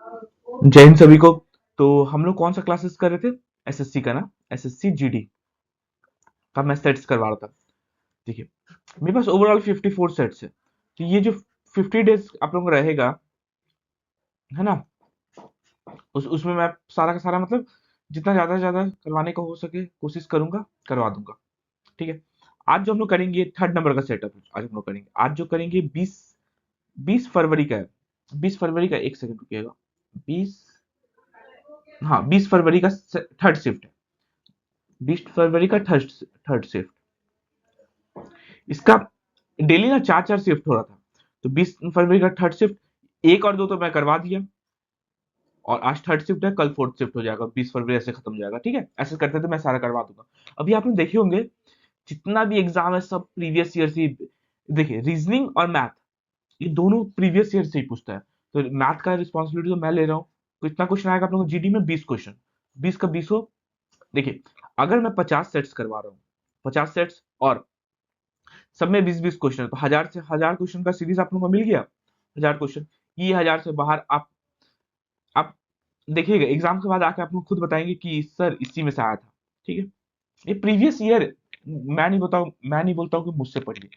जय हिंद सभी को। तो हम लोग कौन सा क्लासेस कर रहे थे? एसएससी का ना, एसएससी जीडी का मैं सेट्स करवा रहा था। देखिए, मेरे पास ओवरऑल 54 सेट्स है। तो ये जो 50 डेज आप लोगों का रहेगा, है ना, उसमें मैं सारा का सारा मतलब जितना ज्यादा से ज्यादा करवाने का हो सके कोशिश करूंगा, करवा दूंगा। ठीक है। आज जो हम लोग करेंगे थर्ड नंबर का सेटअप, आज हम लोग करेंगे, आज जो करेंगे 20 फरवरी का है। 20 फरवरी का, एक सेकंड रुकिएगा। 20, हाँ 20 फरवरी का थर्ड शिफ्ट है। 20 फरवरी का थर्ड थर्ड शिफ्ट। इसका डेली ना चार चार शिफ्ट हो रहा था। तो 20 फरवरी का थर्ड शिफ्ट, एक और दो तो मैं करवा दिया, और आज थर्ड शिफ्ट है, कल फोर्थ शिफ्ट हो जाएगा। 20 फरवरी ऐसे खत्म हो जाएगा। ठीक है, ऐसे करते थे, मैं सारा करवा दूंगा। अभी आपने देखे होंगे जितना भी एग्जाम है सब प्रीवियस ईयर से देखिए, रीजनिंग और मैथ ये दोनों प्रीवियस ईयर से ही पूछता है। तो मैथ का रिस्पॉन्सिबिलिटी तो मैं ले रहा हूँ। तो इतना क्वेश्चन आएगा आप लोगों को जीडी में, 20 क्वेश्चन, 20 का 20। देखिए, अगर मैं 50 सेट्स करवा रहा हूँ, 50 सेट्स, और सब में 20-20 क्वेश्चन है, तो 1000 से 1000 क्वेश्चन का सीरीज आप लोगों को मिल गया। 1000 क्वेश्चन, ये 1000 से बाहर आप देखिएगा एग्जाम के बाद आके आप लोग खुद बताएंगे कि सर इसी में से आया था। ठीक है, ये प्रीवियस ईयर, मैं नहीं बोलता हूँ कि मुझसे पढ़िए,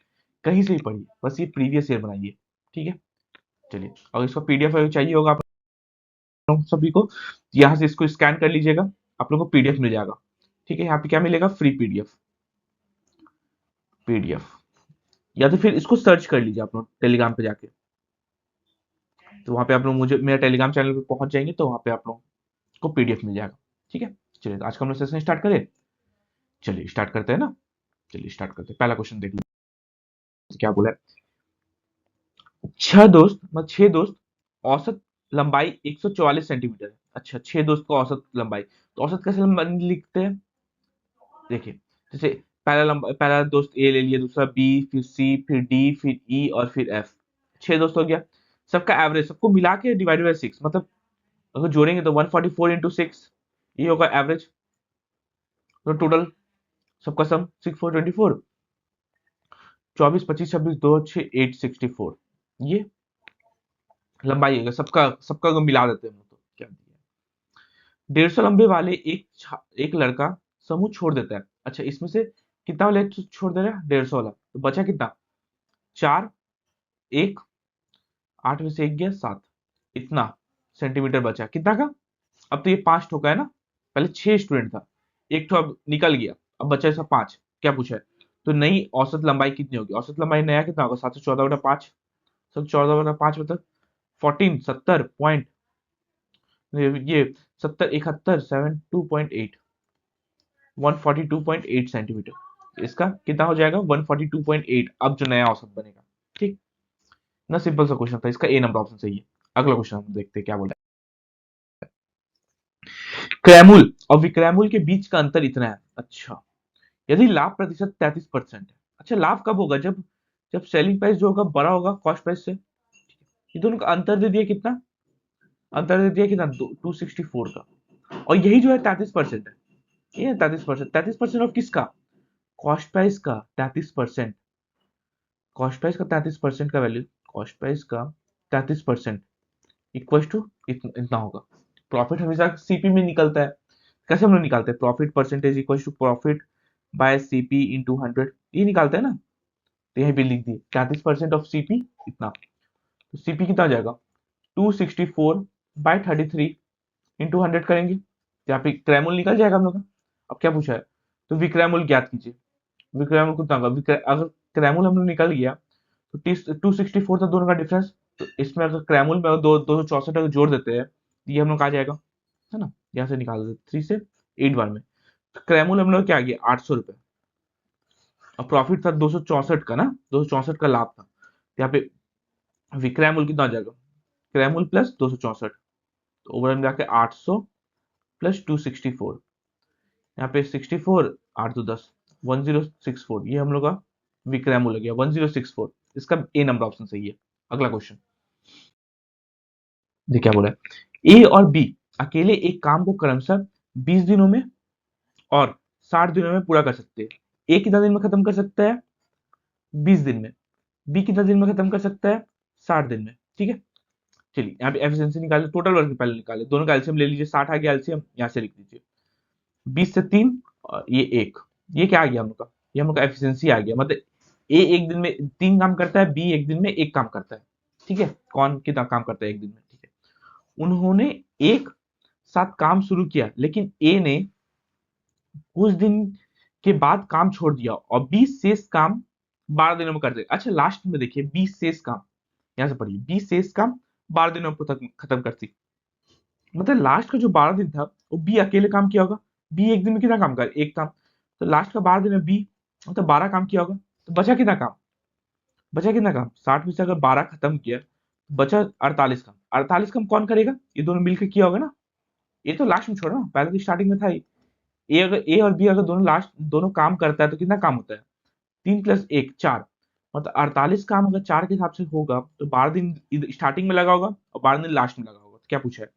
कहीं से ही पढ़िए, बस ये प्रीवियस ईयर बनाइए। ठीक है, चलिए, और इसका पीडीएफ चाहिए होगा आप लोग सभी को, यहाँ से इसको स्कैन कर लीजिएगा, आप लोगों को पीडीएफ मिल जाएगा। ठीक है, यहाँ पे क्या मिलेगा? Free PDF. पीडीएफ, या तो फिर इसको सर्च कर लीजिए आप लोग टेलीग्राम पे जाके। तो वहां पे आप लोग मुझे मेरा टेलीग्राम चैनल पे पहुंच जाएंगे, तो वहां पे आप लोग को पीडीएफ मिल जाएगा। ठीक है, चलिए, तो आज का हम लोग सेशन स्टार्ट करें। चलिए स्टार्ट करते हैं ना। चलिए स्टार्ट करते हैं। पहला क्वेश्चन देख लीजिए क्या बोला है। छह दोस्त, औसत लंबाई 144 सेंटीमीटर है। अच्छा, छह दोस्त का औसत लंबाई, तो औसत कैसे लिखते हैं? देखिए, जैसे पहला दोस्त ए ले लिया, दूसरा बी, फिर सी, फिर डी, फिर ई, और फिर एफ। छह दोस्त हो गया। सबका एवरेज, सबको मिला के डिवाइडेड बाय 6, मतलब अगर जोड़ेंगे तो 144 × 6, ये होगा एवरेज। तो टोटल सबका सम 6424, 24 25 26 2 6 864, ये लंबाई है। सबका सबका अगर मिला देते हैं हम लोग तो क्या दिया? 150 लंबे वाले एक लड़का समूह छोड़ देता है। अच्छा, इसमें से कितना वाले छोड़ दे रहा है? 150 वाला। तो बचा कितना? चार, एक, 8 में से एक गया 7, इतना सेंटीमीटर बचा। कितना का? अब तो ये 5 ठोका है ना, पहले 6 स्टूडेंट था, एक ठो अब निकल गया, अब बचा ऐसा 5। क्या पूछा है? तो नई औसत लंबाई कितनी होगी? औसत लंबाई नया कितना होगा? 714/5। 714/5 मतलब 14, 70 पॉइंट, ये 70, 71, 72.8, 142.8 सेंटीमीटर। इसका कितना हो जाएगा? 142.8, अब जो नया औसत बनेगा। ठीक ना, सिंपल सा क्वेश्चन था, इसका ए नंबर ऑप्शन सही है। अगला क्वेश्चन हम देखते हैं क्या बोला है। क्रैमुल और विक्रैमुल के बीच का अंतर इतना है। अच्छा, यदि लाभ प्रतिशत 33% है। अच्छा, लाभ कब होगा? जब जब सेलिंग प्राइस जो होगा बड़ा होगा कॉस्ट प्राइस से। ये दोनों का अंतर दे दिया कितना? अंतर दे दिया कितना? 264 का। और यही जो है 33% है। ये 33%, 33% ऑफ किसका? कॉस्ट प्राइस का 33%। कॉस्ट प्राइस का 33% का वैल्यू, कॉस्ट प्राइस का 33% इक्वल टू इतना होगा। प्रॉफिट हमेशा सीपी में निकलता है। कैसे हम लोग निकालते हैं? Profit percentage equal to profit by CP into 100, ये निकालते हैं ना। तो यही भी लिख दिए 33% ऑफ सीपी इतना। तो सीपी कितना आ जाएगा? 264/33 इंटू 100 करेंगे, यहाँ पे क्रैमूल निकल जाएगा हम लोग का। अब क्या पूछा है? तो विक्रैमूल ज्ञात कीजिए। विक्रैमूल कितना होगा? अगर क्रैमूल हम लोग निकल गया, तो 264 था दोनों का डिफरेंस। तो इसमें अगर क्रैमूल में दो 264 अगर जोड़ देते हैं, तो ये हम लोग का आ जाएगा, है ना। यहाँ से निकाल देते 3 से 8 बार में। तो क्रैमूल हम लोग क्या आ गया? 800 रुपए। और प्रॉफिट था 264 का ना, 264 का लाभ था। तो यहाँ पे विक्रैमूल कितना आ जाएगा? क्रैमूल प्लस 264, तो ओवरऑल में जाके 800 प्लस 264, यहाँ पे 64, 8 तो 10, 1064, ये हम लोग का विक्रैमूल हो गया 1064। इसका ए नंबर ऑप्शन सही है। अगला क्वेश्चन देखिए क्या बोला है। ए और बी अकेले एक काम को क्रमशः 20 दिनों में और 60 दिनों में पूरा कर सकते हैं। ए कितना दिन में खत्म कर सकता है? 20 दिन में। बी कितना दिन में खत्म कर सकता है? 60 दिन में। ठीक है, चलिए यहाँ पे एफिशिएंसी निकाले, टोटल वर्क पहले निकाले, दोनों का एलसीएम ले लीजिए, 60 आ गया एलसीएम, यहाँ से लिख दीजिए 20 से 3 और ये 1, ये क्या आ गया हम लोग का, ये हम लोग का एफिशिएंसी आ गया। मतलब ए एक दिन में 3 काम करता है, बी एक दिन में 1 काम करता है। ठीक है, कौन कितना काम करता है एक दिन में। ठीक है, उन्होंने एक साथ काम शुरू किया, लेकिन ए ने कुछ दिन के बाद काम छोड़ दिया और 20 शेष काम 12 दिनों में कर दे। अच्छा लास्ट में देखिए 20 शेष काम, यहां से पढ़िए 20 शेष काम 12 दिनों में खत्म करती। मतलब लास्ट का जो 12 दिन था वो बी अकेले काम किया होगा। बी एक दिन में कितना काम कर, एक काम। तो लास्ट का 12 दिन में बी मतलब 12 काम किया होगा, तो बचा कितना काम, बचा कितना काम, 60 में से अगर 12 खत्म किया तो बचा 48 काम। 48 काम कौन करेगा, ये दोनों मिलकर किया होगा ना। ये तो लास्ट में छोड़ो ना, पहले तो स्टार्टिंग में था ही। ए अगर ए और बी अगर दोनों लास्ट दोनों काम करता है तो कितना काम होता है, 3 + 1 4। मतलब 48 काम अगर 4 के हिसाब से होगा तो 12 दिन स्टार्टिंग में लगा होगा और 12 दिन लास्ट में लगा होगा। तो क्या पूछा है,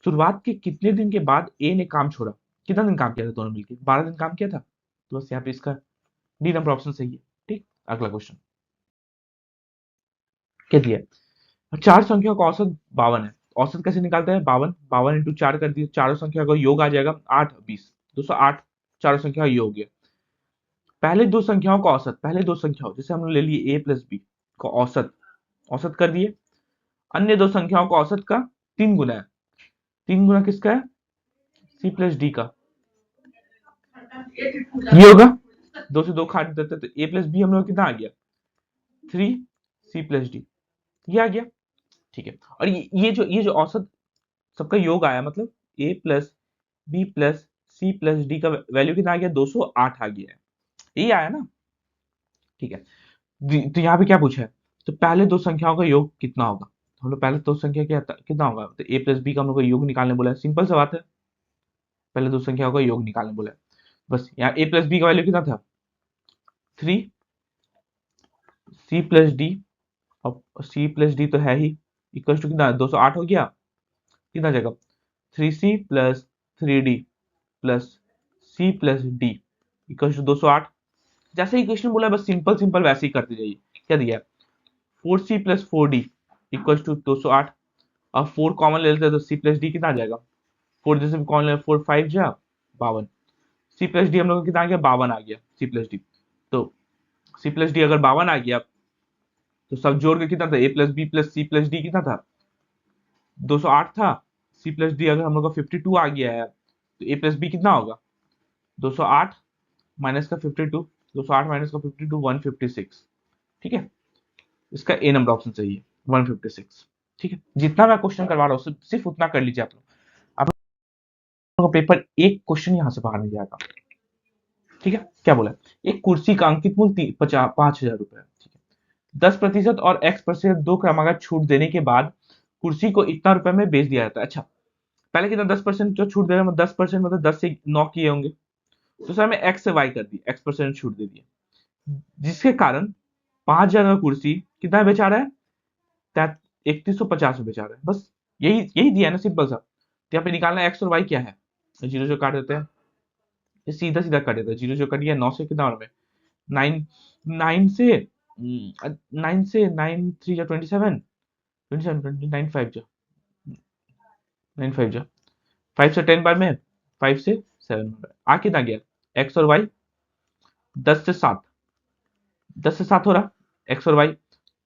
शुरुआत के कितने दिन के बाद ए ने काम छोड़ा। कितना दिन काम किया था दोनों मिलकर, 12 दिन काम किया था। तो बस यहाँ पे इसका डी नंबर ऑप्शन सही है। ठीक, अगला क्वेश्चन क्या दिया है, चार संख्याओं का औसत 52 है। औसत कैसे निकालते हैं, 52 52 इंटू 4 कर दिए, चारों संख्या का योग आ जाएगा 8 20 208, चारों संख्या का योग है। पहले दो संख्याओं का औसत, पहले दो संख्याओं जैसे हमने ले लिए a प्लस बी का औसत, औसत कर दिए। अन्य दो संख्याओं का औसत का 3 गुना है, 3 गुना किसका है, c प्लस डी का। ये होगा, दो से दो काट देते तो a प्लस बी हम लोग कितना आ गया 3 c प्लस डी, ये आ गया। ठीक है, और ये जो औसत सबका योग आया, मतलब a plus B plus C plus D का वैल्यू कितना आ गया 208 आ गया है, यही आया ना। ठीक है, तो यहाँ पे क्या पूछा है, तो पहले दो संख्याओं का योग कितना होगा। तो हम लोग पहले दो संख्या क्या कितना होगा, तो a प्लस बी का हम लोग को योग निकालने बोला है, सिंपल सा बात है, पहले दो संख्याओं का योग निकालने बोला है। बस यहाँ a प्लस बी का वैल्यू कितना था 3 c प्लस डी, अब c प्लस डी तो है ही, इक्वल टू कितना 208 हो गया, कितना जगह 3c plus 3d plus c plus D equal to 208। जैसे ही क्वेश्चन बोला बस सिंपल सिंपल वैसे ही करते जाइए। क्या दिया है 4c plus 4d equal to 208। अब 4 कॉमन ले लेते हैं तो c प्लस डी कितना आ जाएगा, 4 जैसे कॉमन ले 4 5 जा 52, c प्लस डी हम लोग को कितना आ गया 52 आ गया c प्लस डी। तो c प्लस डी अगर 52 आ गया तो सब जोड़ के कितना था a plus B plus C plus D कितना था 208 था। c प्लस डी अगर हम लोग का 52 आ गया है तो a प्लस बी कितना होगा 208 माइनस का 52, 208 माइनस का 52 156। ठीक है, इसका ए नंबर ऑप्शन सही है 156। ठीक है, जितना मैं क्वेश्चन करवा रहा हूँ सिर्फ उतना कर लीजिए आप लोग, आप लोगों का पेपर एक क्वेश्चन यहाँ से बाहर नहीं जाएगा। ठीक है, क्या बोला एक कुर्सी का अंकित मूल्य 5,000 रुपए। ठीक है, 10% और x% दो क्रमागत छूट देने के बाद कुर्सी को इतना रुपए में बेच दिया जाता है। अच्छा पहले कितना 10% जो छूट दे रहा है, 10% मतलब 10 से 9 किए होंगे, तो सर हमें x से y कर दी, x% छूट दे दिया, जिसके कारण 5,000 का कुर्सी कितना बेचा रहा है 3150 में बेचा रहा है। बस यही यही दिया है ना, सिंपल सा। तो यहाँ पे निकालना एक्स और वाई क्या है, जीरो जो काट देते हैं, ये सीधा सीधा काट देता है, जीरो जो कट गया 9 से कितना और में 9, 9 से 9 से 9 3 जा 27, 27 29 5 जा 9 5 जा 5 से 10 बार में 5 से 7 आ कितना गया एक्स और वाई 10 से 7, 10 से 7 हो रहा एक्स और वाई।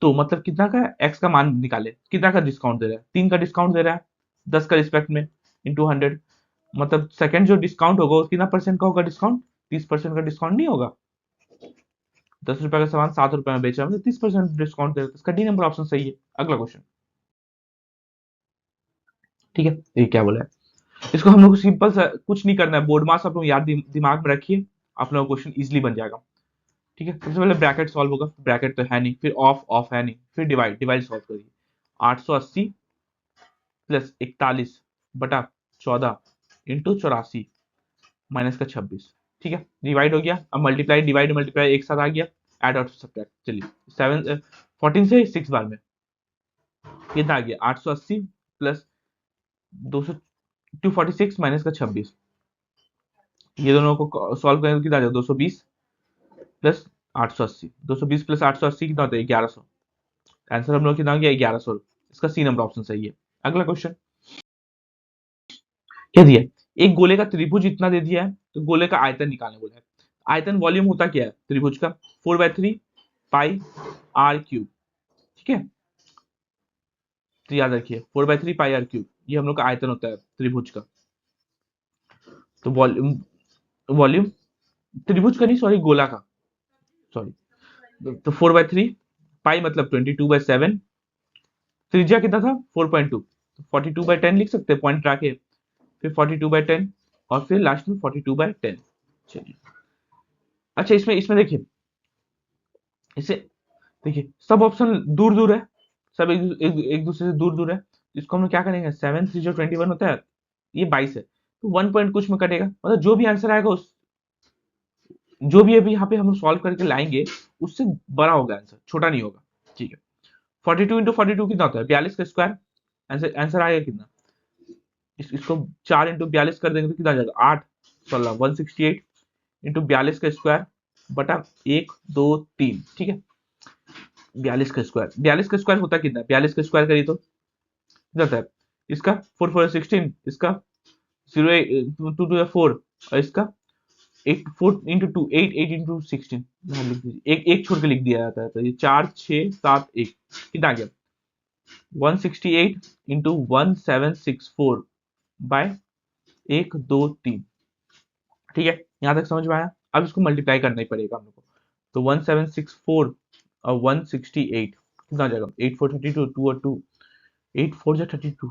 तो मतलब कितना का एक्स का मान निकाले, कितना का डिस्काउंट दे रहा है 3 का डिस्काउंट दे रहा है 10 का रिस्पेक्ट में इंटू 100। मतलब सेकंड जो डिस्काउंट होगा वो कितना परसेंट का होगा डिस्काउंट, 30% का डिस्काउंट नहीं होगा। 10 रुपए का सामान 7 रुपए में बेचा मतलब 30% डिस्काउंट दे रहा है, इसका डी नंबर ऑप्शन सही है। अगला क्वेश्चन, ठीक है, ये क्या बोला है, इसको हम लोग को सिंपल सा कुछ नहीं करना है, बोर्ड मास आप लोग याद दिमाग में रखिए, आप लोगों को क्वेश्चन इजिली बन जाएगा। ठीक है, सबसे पहले ब्रैकेट सॉल्व होगा, ब्रैकेट तो है नहीं, फिर ऑफ ऑफ है नहीं, फिर डिवाइड डिवाइड सॉल्व करिए 880 प्लस 41 बटा 14 इंटू 84 माइनस का 26। ठीक है, डिवाइड हो गया, अब मल्टीप्लाई डिवाइड मल्टीप्लाई एक साथ आ गया, एड और सब्ट्रैक्ट। चलिए 14 से 6 बार में कितना आ गया 880 प्लस 200 246 माइनस का 26, ये दोनों को सॉल्व करें तो कितना आ जाएगा 220 प्लस 880, 220 प्लस 880 कितना होता है 1100। आंसर हम लोग कितना हो गया 1100, इसका सी नंबर ऑप्शन सही है। अगला क्वेश्चन क्या दिया है? एक गोले का त्रिभुज इतना दे दिया है, तो गोले का आयतन निकालने बोला है। आयतन वॉल्यूम होता क्या है त्रिभुज का? 4/3 पाई आर क्यूब। ठीक है, तो याद रखिए 4/3 पाई आर क्यूब ये हम लोग का आयतन होता है त्रिभुज का। तो वॉल्यूम, वॉल्यूम त्रिभुज का नहीं, सॉरी गोला का, सॉरी। तो 4/3 पाई मतलब 22/7, त्रिज्या कितना था 4.2, 42/10 लिख सकते हैं पॉइंट रखे, फिर 42/10 और फिर लास्ट में 42/10। चलिए, अच्छा इसमें इसमें देखिए, इसे देखिए सब ऑप्शन दूर दूर है, सब एक दूसरे से दूर दूर है। इसको हम लोग क्या करेंगे, 7 3 जो 21 होता है, ये 22 है, तो 1 पॉइंट कुछ में कटेगा, मतलब जो भी आंसर आएगा उस, जो भी अभी यहाँ पे हम लोग सॉल्व करके लाएंगे उससे बड़ा होगा आंसर, छोटा नहीं होगा। ठीक है, 42 × 42 कितना होता है 42 का स्क्वायर, आंसर आंसर आएगा कितना, इसको 4 × 42 कर देंगे तो कितना आ जाएगा 8 16 168 इंटू 42 का स्क्वायर बटा 1 2 3। ठीक है, 42 का स्क्वायर होता है कितना, 42 का स्क्वायर करिए तो कितना होता है, इसका 4 4 16, इसका 0 2 2 4 और इसका 8 4 × 2 8 8 × 16, यहाँ लिख दीजिए, एक एक छोड़ के लिख दिया जाता है, तो ये 4 6 7 1 कितना आ गया 168 × 1764 बाय 1 2 3। ठीक है, यहां तक समझ में आया। अब इसको मल्टीप्लाई करना ही पड़ेगा हम लोग को, तो 1764 और 168 कितना आ जाएगा 8 4 32 2 और 2 8 4 जा 32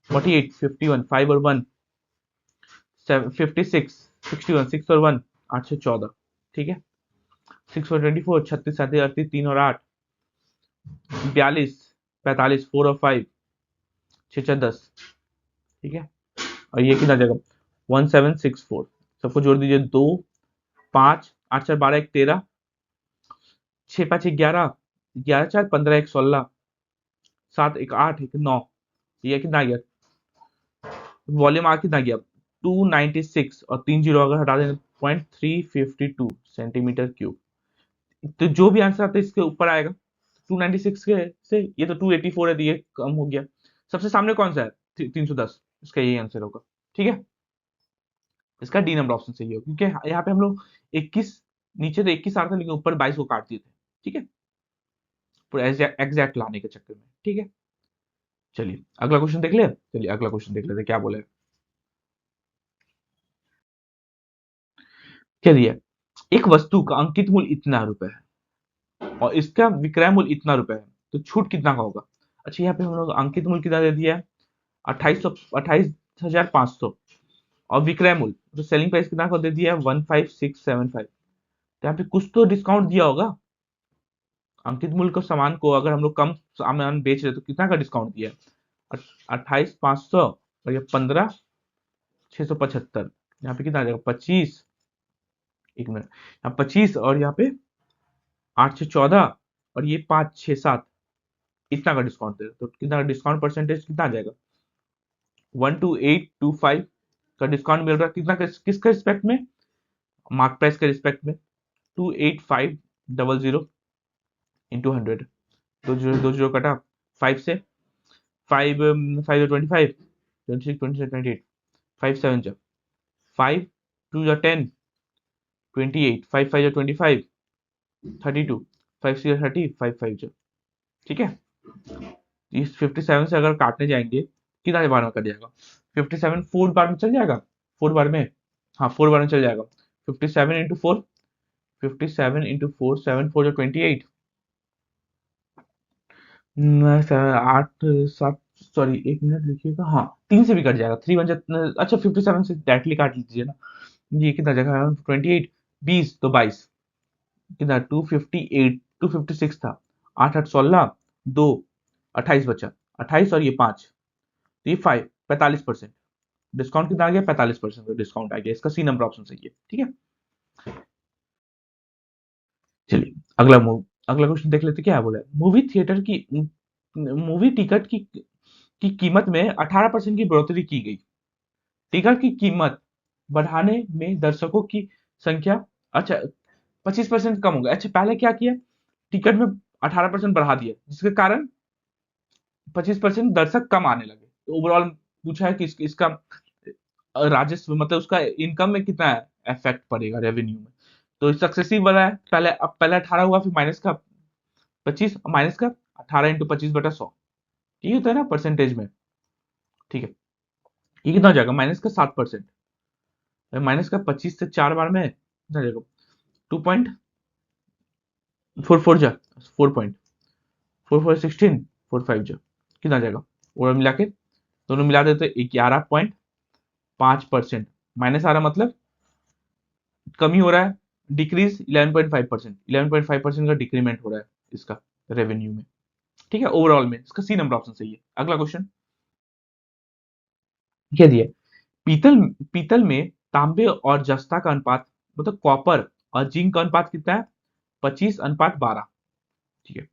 48 51 5 और 1 56 61 6 और 1 8 से 14। ठीक है, 6 और 24 36 37 38 3 और 8 42 45 4 और 5 6 4 10। ठीक है, और ये कितना आ जाएगा 1764, सबको जोड़ दीजिए 2 5 8 4 12 1 13 6 5 1 11 11 4 15 1 16 7 1 8 1 9, ये कितना आ गया वॉल्यूम आ कितना गया 296 और 3 जीरो अगर हटा दें 0.352 सेंटीमीटर क्यूब। तो जो भी आंसर आता है इसके ऊपर आएगा, 296 के से ये तो 284 है, तो ये कम हो गया। सबसे सामने कौन सा है 310, इसका यही आंसर होगा। ठीक है, इसका डी नंबर ऑप्शन सही होगा, क्योंकि यहाँ पे हम लोग 21 नीचे तो 21 आ रहा था लेकिन ऊपर 22 को काट दिए थे। ठीक है, पूरा एग्जैक्ट लाने के चक्कर में। ठीक है, चलिए अगला क्वेश्चन देख ले, चलिए अगला क्वेश्चन देख लेते क्या बोले। क्या दिया, एक वस्तु का अंकित मूल्य इतना रुपए है और इसका विक्रय मूल्य इतना रुपए है, तो छूट कितना का होगा। अच्छा यहाँ पे हम लोग अंकित मूल्य कितना दे दिया है 28,500 और विक्रय मूल्य तो सेलिंग प्राइस कितना का दे दिया है 15,675। तो यहाँ पे कुछ तो डिस्काउंट दिया होगा, अंकित मूल्य को सामान को अगर हम लोग कम सामान बेच रहे तो कितना का डिस्काउंट दिया है 28,500 और ये 15,675, यहाँ पे कितना आ जाएगा 25, एक मिनट, यहाँ 25 और यहाँ पे 8 से 14 और ये 5 6 7, इतना का डिस्काउंट दे रहे तो कितना डिस्काउंट परसेंटेज कितना आ जाएगा 12825 का डिस्काउंट मिल रहा है, कितना किसका रिस्पेक्ट में, मार्क प्राइस के रिस्पेक्ट में 28500 इंटू 100, दो जीरो कटा 5 से 5 5 25 26 27 28 5 7 जा 5 2 जा 10 28 5 5 जा 25 32 5 6 30 5 5 जा। ठीक है, इस 57 से अगर काटने जाएंगे कितना बार में कट जाएगा 57 4 बार में चल जाएगा, 4 बार में, हाँ 4 बार में चल जाएगा 57 इंटू 4, 57 इंटू 4 7 4 जो 28 8 7, सॉरी एक मिनट लिखिएगा, हाँ 3 से भी कट जाएगा 3 1 अच्छा 57 से डायरेक्टली काट लीजिए ना, ये कितना जगह 28 20 तो 22 कितना 258 256 था 8 8 16 2 28 बचा 28 और ये 5, तो ये 5 45% डिस्काउंट कितना आ गया 45% का डिस्काउंट आ गया, इसका सी नंबर ऑप्शन सही है। ठीक है, चलिए अगला क्वेश्चन देख लेते क्या बोला है, मूवी टिकट की कीमत में 18% की बढ़ोतरी की गई, टिकट की कीमत बढ़ाने में दर्शकों की संख्या, अच्छा 25% कम हो गया, अच्छा पहले क्या किया टिकट में 18% बढ़ा दिया जिसके कारण 25% दर्शक कम आने लगे। तो ओवरऑल पूछा है कि इसका राजस्व मतलब उसका इनकम में कितना इफेक्ट पड़ेगा रेवेन्यू में। तो सक्सेसिव वाला है, पहले अब पहले 18 हुआ, फिर माइनस का 25, माइनस का 18 इंटू 25/100, ये होता है ना परसेंटेज में। ठीक है, ये कितना हो जाएगा, माइनस का 7%। माइनस का 25 से 4 बार में कितना हो जाएगा, 2.44 जा 4.44 16 45 जा कितना आ जाएगा, और मिला के दोनों मिला देते 11.5%। माइनस आ रहा मतलब कमी हो रहा है, डिक्रीज 11.5%, 11.5% का डिक्रीमेंट हो रहा है इसका रेवेन्यू में। ठीक है, ओवरऑल में इसका सी नंबर ऑप्शन सही है। अगला क्वेश्चन क्या दिया, पीतल पीतल में तांबे और जस्ता का अनुपात, मतलब कॉपर और जिंक का अनुपात कितना है, 25:12। ठीक है,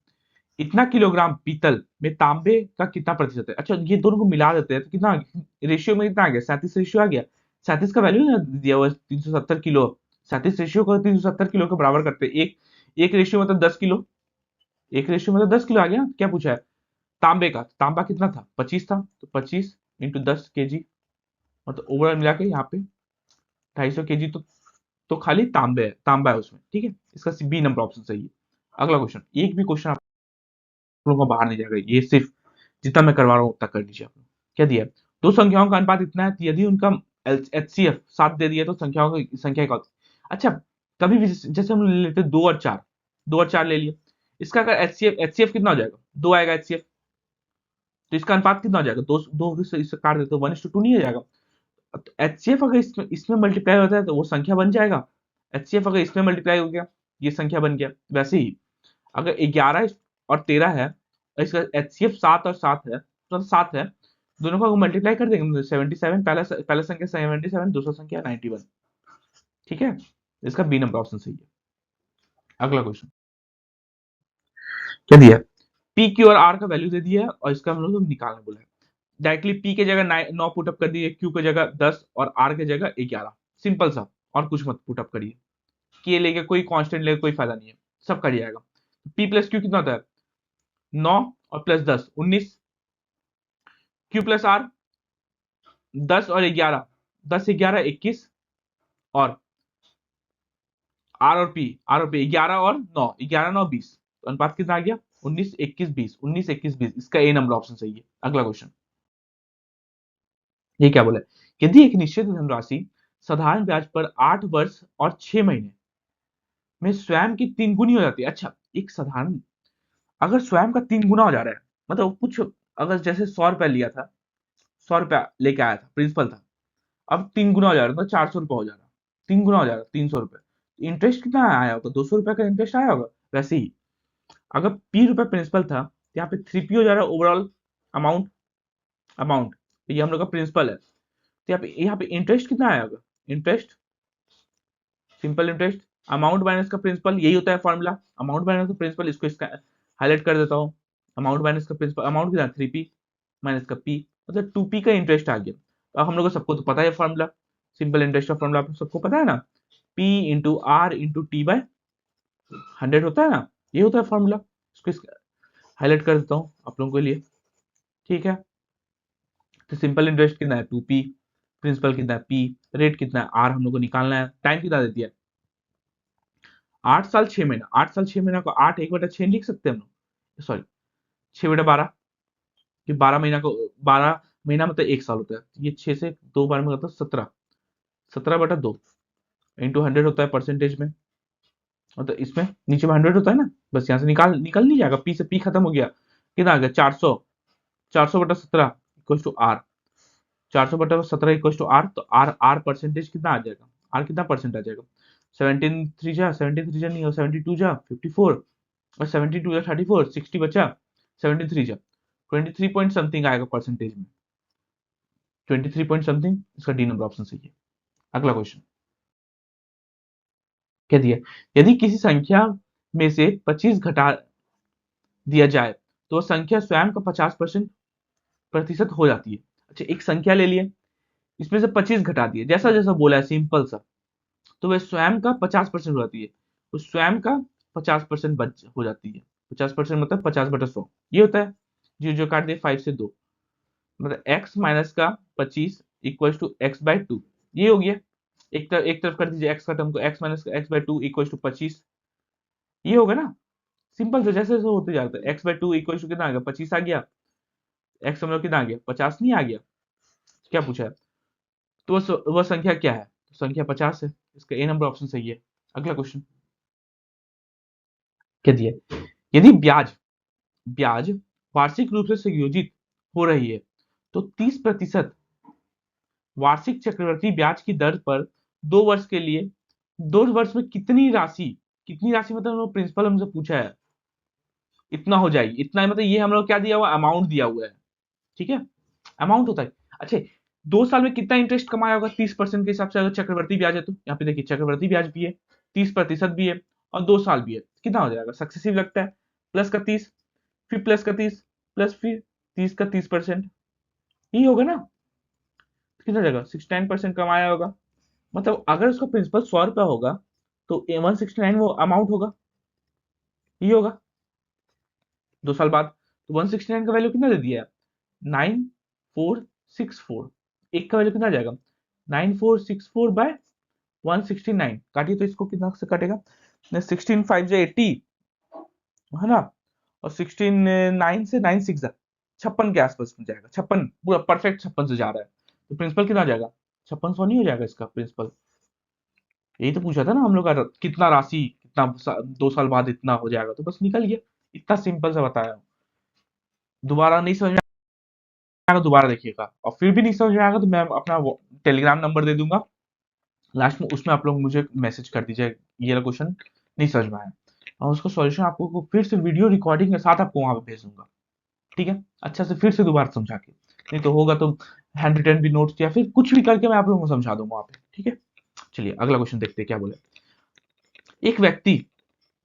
इतना किलोग्राम पीतल में तांबे का कितना प्रतिशत है। अच्छा, ये दोनों को मिला देते हैं तो कितना रेशियो में कितना आ गया, 37 रेशियो आ गया। 37 का वैल्यू ना दिया हुआ 370 किलो, 37 रेशियो को 370 किलो के बराबर करते हैं। एक रेशियो मतलब 10 किलो, एक रेशियो मतलब 10 किलो आ गया। क्या पूछा है, तांबे का, तांबा कितना था, 25 था, तो 25 × 10 kg, मतलब ओवरऑल मिला के यहाँ पे 250 kg। तो खाली तांबे है, तांबा है उसमें। ठीक है, इसका बी नंबर ऑप्शन सही है। अगला क्वेश्चन, एक भी क्वेश्चन आप लोगों का बाहर नहीं जाएगा, ये सिर्फ जितना मैं करवा रहा हूँ उतना कर लीजिए आप लोग। क्या दिया है, दो संख्याओं का अनुपात इतना है, यदि उनका HCF 7 दे दिया तो संख्याओं की संख्या का, अच्छा कभी भी जैसे हम ले लेते 2 और 4, 2 और 4 ले लिए, इसका अगर HCF कितना हो जाएगा, 2 आएगा HCF, तो इसका अनुपात कितना हो जाएगा, दो दो से इससे काट देते 1:2 नहीं हो जाएगा। तो HCF अगर इसमें इसमें मल्टीप्लाई होता है तो वो संख्या बन जाएगा, HCF अगर इसमें मल्टीप्लाई हो गया ये संख्या बन गया। वैसे ही अगर 11 और 13 है और इसका HCF 7 और 7 है, तो 7 है, दोनों को मल्टीप्लाई कर देंगे 77, पहला संख्या 77, दूसरा संख्या 91। ठीक है, इसका बी नंबर ऑप्शन सही है। अगला क्वेश्चन क्या दिया है, पी क्यू और आर का वैल्यू दे दिया है और इसका हम लोग निकालने बोला है। डायरेक्टली पी के जगह 9 पुटअप कर दिए, क्यू के जगह 10 और आर के जगह 11, सिंपल सा, और कुछ मत पुटअप करिए। के लेके कोई कांस्टेंट लेके कोई फायदा नहीं है, सब कट जाएगा। पी प्लस क्यू कितना होता है, 9 और प्लस 10 19, क्यू प्लस आर 10 और 11, 10 11 21, और आर और पी 11 और 9, 11 9 20, तो अनुपात कितना आ गया, 19 21 20, 19 21 20, इसका ए नंबर ऑप्शन सही है। अगला क्वेश्चन ये क्या बोला है? यदि एक निश्चित धनराशि साधारण ब्याज पर 8 वर्ष और 6 महीने में स्वयं की 3 गुनी हो जाती है। अच्छा, एक साधारण अगर स्वयं का 3 गुना हो जा रहा है, मतलब कुछ अगर जैसे 100 रुपया लिया था, 100 रुपया लेके आया था, प्रिंसिपल था, अब 3 गुना हो जा रहा है, तो 400 रुपया हो जा रहा है, 3 गुना हो जा रहा है, 300 रुपये। इंटरेस्ट कितना आया होगा, 200 रुपया का इंटरेस्ट आया होगा। वैसे ही अगर P रुपया प्रिंसिपल था तो यहाँ पे 3P हो जा रहा है ओवरऑल अमाउंट, अमाउंट, तो ये हम लोग का प्रिंसिपल है, तो यहाँ पे इंटरेस्ट कितना आया होगा, interest, simple interest, amount minus का प्रिंसिपल, यही होता है फॉर्मूला, अमाउंट माइनस का प्रिंसिपल। इसको इसका हाईलाइट कर देता हूँ, अमाउंट माइनस का प्रिंसिपल, अमाउंट कितना 3P माइनस का P, मतलब 2P का इंटरेस्ट आ गया। तो अब हम लोग को सबको तो पता है फॉर्मूला, सिंपल इंटरेस्ट का फॉर्मूला आप सबको पता है ना, P × R × T/100 होता है ना, ये होता है फॉर्मूला। इसको हाईलाइट कर देता हूँ आप लोगों के लिए। ठीक है, तो सिंपल इंटरेस्ट कितना है 2P, प्रिंसिपल कितना है P, रेट कितना है R, हम लोग को निकालना है। टाइम कितना दे दिया, 8 साल 6 महीना, 8 साल 6 महीना को 8 1/6 लिख सकते हैं हम लोग, सॉरी 6/12, कि 12 महीना को 12 महीना मतलब 1 साल होता है, ये 6 से 2 बार में मतलब 17, 17/2 इंटू 100 होता है परसेंटेज में, मतलब इसमें नीचे में 100 होता है ना, बस यहाँ से निकल नहीं जाएगा, पी से पी खत्म हो गया, कितना आ गया 400, 400/17 equal to R, 400/17 equal to R, तो आर आर परसेंटेज कितना आ जाएगा, आर कितना परसेंट आ जाएगा, 17 3 जा नहीं हो, 72 जा 54, और 72 या 34 60 बचा, 73 जा 23 पॉइंट समथिंग आएगा परसेंटेज में, 23 पॉइंट समथिंग, इसका डी नंबर ऑप्शन सही है। अगला क्वेश्चन क्या दिया, यदि किसी संख्या में से 25 घटा दिया जाए तो वह संख्या स्वयं का 50% हो जाती है। अच्छा, एक संख्या ले लिए, इसमें से 25 घटा दिए, जैसा जैसा बोला है सिंपल सा, तो वह स्वयं का 50% हो जाती है, तो स्वयं का 50% बच हो जाती है, 50% मतलब 50/100 ये होता है। जीरो जो काट दिए 5 से 2, मतलब x माइनस का 25 इक्वल टू x बाई 2। ये हो गया। एक तरफ कर दीजिए x का टर्म को, x माइनस का x बाई 2 इक्वल टू 25। ये होगा ना, सिंपल से जैसे जैसे होते जाते हैं। x बाई 2 इक्वल टू कितना आ गया, 25 आ गया। x हम लोग कितना आ गया, 50 नहीं आ गया। क्या पूछा है, तो वह संख्या क्या है, तो संख्या 50 है। इसका ए नंबर ऑप्शन सही है। अगला क्वेश्चन क्या दिया है? यदि ब्याज ब्याज वार्षिक रूप से संयोजित हो रही है तो 30% वार्षिक चक्रवृद्धि ब्याज की दर पर 2 वर्ष के लिए, 2 वर्ष में कितनी राशि मतलब प्रिंसिपल हमसे पूछा है, इतना हो जाएगी। इतना मतलब ये हम लोग क्या दिया हुआ, अमाउंट दिया हुआ है। ठीक है, अमाउंट होता है। अच्छा, 2 साल में कितना इंटरेस्ट कमाया होगा 30% के हिसाब से, अगर चक्रवर्ती ब्याज है तो यहाँ पे देखिए चक्रवर्ती ब्याज भी है, 30% भी है, और 2 साल भी है, कितना हो जाएगा, सक्सेसिव लगता है। प्लस का 30, फिर प्लस का 30, प्लस फिर 30 का 30%, यही होगा ना। कितना हो जाएगा, 69% कमाया होगा। मतलब अगर उसका प्रिंसिपल 100 रुपया होगा तो 169 वो अमाउंट होगा, ये होगा। 2 साल बाद तो 169 का वैल्यू कितना दे दिया, 9464। एक का वैल्यू कितना आ जाएगा, 9464/169। काटिए तो इसको कितना से कटेगा, 16 5 80 है ना, और 16 9 से 9 6 56 के आसपास में जाएगा। 56 पूरा परफेक्ट 56 से जा रहा है, तो प्रिंसिपल कितना आ जाएगा, 5600 नहीं हो जाएगा इसका प्रिंसिपल। यही तो पूछा था ना हम लोग का, कितना राशि कितना 2 साल बाद इतना हो जाएगा, तो बस निकल गया। इतना सिंपल सा बताया हूं। दोबारा नहीं समझ में आएगा दोबारा देखिएगा, और फिर भी नहीं समझ में आएगा तो मैं अपना टेलीग्राम नंबर दे दूंगा लास्ट में, उसमें आप लोग मुझे मैसेज कर दीजिए ये वाला क्वेश्चन नहीं समझ में आया, और उसका सॉल्यूशन आपको फिर से वीडियो रिकॉर्डिंग के साथ आपको वहां पे भेज दूंगा। ठीक है, अच्छा से फिर से दोबारा समझा के, नहीं तो होगा तो हैंड रिटन भी नोट्स या फिर कुछ भी करके मैं आप लोगों को समझा दूंगा वहां पे। ठीक है, चलिए अगला क्वेश्चन देखते हैं क्या बोले। एक व्यक्ति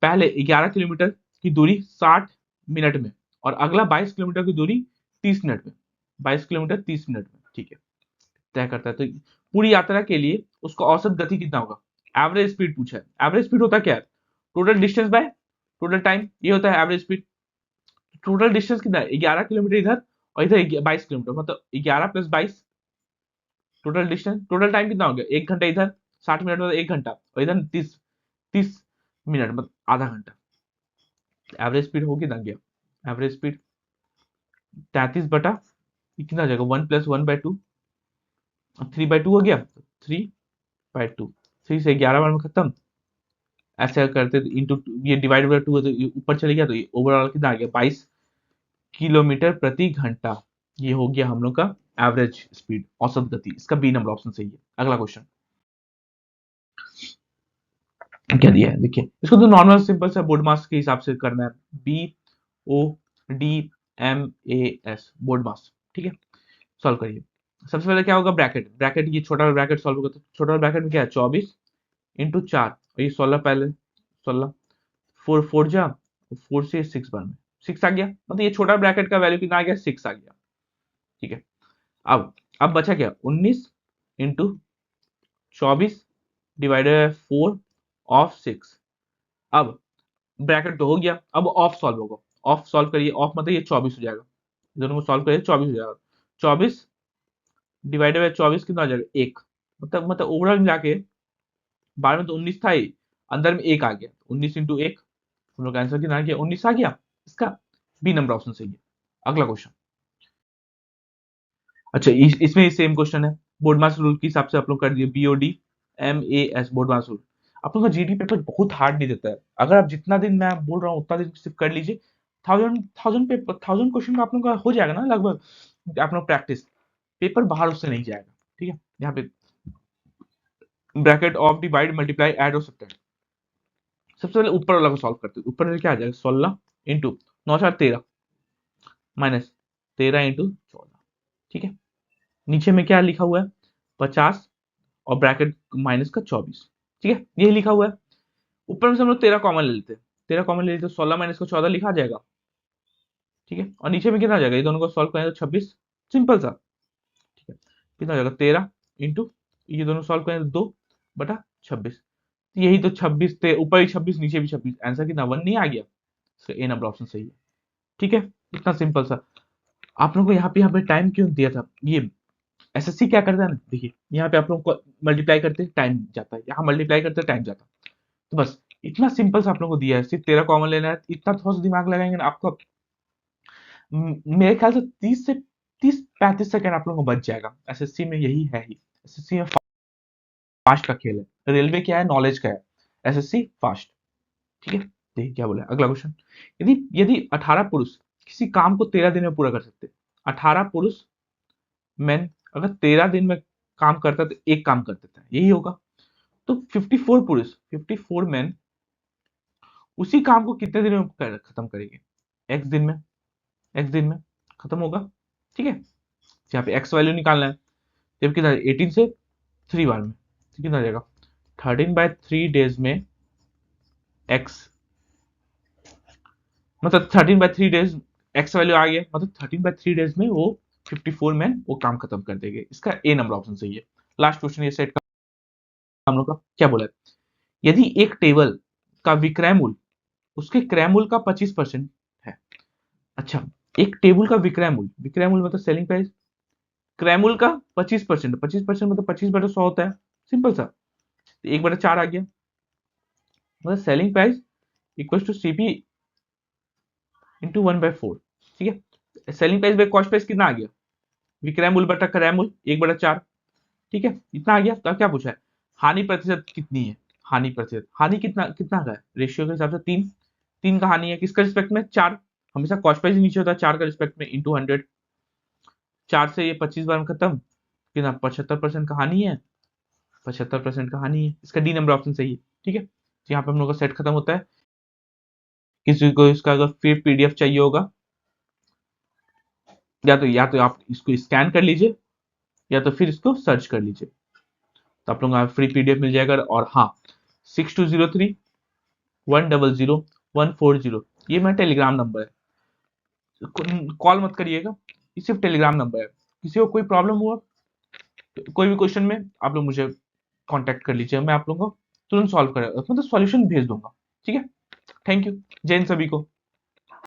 पहले 11 किलोमीटर की दूरी 60 मिनट में और अगला 22 किलोमीटर की दूरी 30 मिनट में, 22 किलोमीटर 30 मिनट में, ठीक है, तय करता है। तो पूरी यात्रा के लिए उसका औसत गति कितना होगा, एवरेज स्पीड पूछा है। एवरेज स्पीड होता क्या है, total distance by total time, ये होता है एवरेज स्पीड। टोटल डिस्टेंस कितना है, 11 किलोमीटर इधर और इधर 22 किलोमीटर, मतलब 11 + 22 टोटल डिस्टेंस। टोटल टाइम कितना हो गया, 1 घंटा इधर, 60 मिनट मतलब 1 घंटा, और इधर 30 मिनट मतलब आधा घंटा। एवरेज स्पीड हो कितना गया, एवरेज स्पीड 33 बटा कितना हो जाएगा, 1 + 1/2, 3/2 हो गया, 3/2, 3 से 11 बार में खत्म। ऐसे करते इंटू, ये डिवाइड बाय 2 है तो ये ऊपर चले गया, तो ये ओवरऑल कितना आ गया, 22 किलोमीटर प्रति घंटा। ये हो गया हम लोग का एवरेज स्पीड, औसत गति। इसका बी नंबर ऑप्शन सही है। अगला क्वेश्चन क्या दिया है देखिए, इसको तो नॉर्मल सिंपल सा बोर्ड मास के हिसाब से करना है, BODMAS बोर्ड मास। ठीक है, सॉल्व करिए। सबसे पहले क्या होगा, ब्रैकेट, ये छोटा वाला ब्रैकेट सॉल्व होगा, तो छोटा वाला ब्रैकेट में क्या है, 24 × 4, और ये 16 पहले, 16 4 4 जा, 4 से 6 बार में 6 आ गया, मतलब ये छोटा ब्रैकेट का वैल्यू कितना आ गया, 6 आ गया। ठीक है, अब बचा क्या, 19 × 24 डिवाइडेड बाय 4 ऑफ 6। अब ब्रैकेट तो हो गया, अब ऑफ सॉल्व होगा। ऑफ सॉल्व करिए, ऑफ मतलब ये 24 हो जाएगा, दोनों को सॉल्व करिए 24 हो जाएगा। 24 डिवाइडेड बाय 24 कितना आ जाएगा, 1, मतलब ओवरऑल मिला के बाहर में तो 19 था ही, अंदर में 1 आ गया, 19 × 1, हम लोग आंसर कितना आ गया, 19 आ गया। इसका बी नंबर ऑप्शन सही है। अगला क्वेश्चन, अच्छा इसमें सेम क्वेश्चन है, बोर्ड मास रूल के हिसाब से आप लोग कर दिए, BODMAS बोर्ड मास रूल। आप लोग का जीडी पेपर बहुत हार्ड नहीं देता है, अगर आप जितना दिन मैं बोल रहा हूँ उतना दिन सिर्फ कर लीजिए, 1000 क्वेश्चन में आप लोग का हो जाएगा ना लगभग, आप लोग प्रैक्टिस, पेपर बाहर उससे नहीं जाएगा। ठीक है, यहाँ पे bracket of divide multiply add हो सकता है। सबसे पहले ऊपर वाला को सॉल्व करते हैं, ऊपर में क्या आ जाएगा, 16 इंटू 9 4 13 माइनस 13 × 14। ठीक है, नीचे में क्या लिखा हुआ है, 50 और ब्रैकेट माइनस का 24। ठीक है, यही लिखा हुआ है। ऊपर में से हम लोग 13 कॉमन ले लेते हैं, 13 कॉमन ले लेते हैं, 16 माइनस का 14 लिखा जाएगा। ठीक है, और नीचे में कितना आ जाएगा, ये दोनों को सॉल्व करें तो 26, सिंपल सा। ठीक है, कितना हो जाएगा, 13 इंटू ये दोनों सॉल्व करें तो 2/26, यही तो 26 थे, ऊपर ही 26 नीचे भी 26, आंसर कितना 1 नहीं आ गया। ए नंबर ऑप्शन सही है। ठीक है, इतना सिंपल सा। आप लोगों को यहाँ पे टाइम क्यों दिया था? ये एसएससी क्या करता है ना, देखिए यहाँ पे आप लोगों को मल्टीप्लाई करते टाइम जाता है, यहाँ मल्टीप्लाई करते टाइम जाता है। तो बस इतना सिंपल सा आप लोगों को दिया है, सिर्फ 13 कॉमन लेना है। इतना थोड़ा सा दिमाग लगाएंगे ना आपको, मेरे ख्याल से 30 से 35 सेकंड आप लोगों को बच जाएगा। एसएससी में यही है ही, एसएससी में फास्ट का खेल है। रेलवे क्या है, नॉलेज का है, एसएससी फास्ट। ठीक है, देखिए क्या बोला है अगला क्वेश्चन। यदि यदि 18 पुरुष किसी काम को 13 दिन में पूरा कर सकते, 18 पुरुष मैन अगर 13 दिन में काम करता तो एक काम कर देता है, यही होगा। तो 54 पुरुष, 54 मैन उसी काम को कितने दिन में खत्म करेंगे? एक्स दिन में, एक्स दिन में खत्म होगा। ठीक है, यहाँ पे एक्स वैल्यू निकालना है, जब कितना 18 से 3 बार में, तो कितना जाएगा 13/3 डेज में एक्स, मतलब 13/3 डेज एक्स वैल्यू आ गया, मतलब 13/3 डेज में वो 54 मैन वो काम खत्म कर देंगे। इसका ए नंबर ऑप्शन सही है। लास्ट क्वेश्चन ये सेट का हम लोग का क्या बोला है, यदि एक टेबल का विक्रय मूल्य उसके क्रय मूल्य का 25% है। अच्छा, एक टेबल का विक्रय मूल्य मतलब सेलिंग प्राइस, क्रय मूल्य का 25%, 25% मतलब 25/100 होता है, सिंपल सा। 1/4 आ गया, मतलब selling price equal to CP into 1/4। ठीक है, selling price by cost price कितना आ गया, विक्रय मूल्य बटा क्रय मूल्य 1/4। ठीक है, इतना आ गया। तो अब क्या पूछा है, हानि प्रतिशत कितनी है? हानि प्रतिशत, हानि कितना कितना का है, रेशियो के हिसाब से 3, 3 का हानि है, किसका रिस्पेक्ट में 4, हमेशा कॉस्ट प्राइस नीचे होता है 4 का रिस्पेक्ट में, इंटू 100। 4 से ये 25 बार में खत्म, कितना 75% का हानि है, 75% का हानि है। इसका डी नंबर ऑप्शन सही है। ठीक है, तो यहाँ पे हम लोग का सेट खत्म होता है। किसी को इसका अगर फिर पीडीएफ चाहिए होगा, या तो आप इसको स्कैन कर लीजिए, या तो फिर इसको सर्च कर लीजिए, तो आप लोगों को फ्री पीडीएफ मिल जाएगा। और हाँ, 6203 100 140 ये मेरा टेलीग्राम नंबर है, कॉल मत करिएगा, ये सिर्फ टेलीग्राम नंबर है। किसी को कोई प्रॉब्लम हुआ, कोई भी क्वेश्चन में आप लोग मुझे कांटेक्ट कर लीजिए, मैं आप लोगों को तुरंत सॉल्व कर मतलब सॉल्यूशन भेज दूंगा। ठीक है, थैंक यू, जय हिंद सभी को।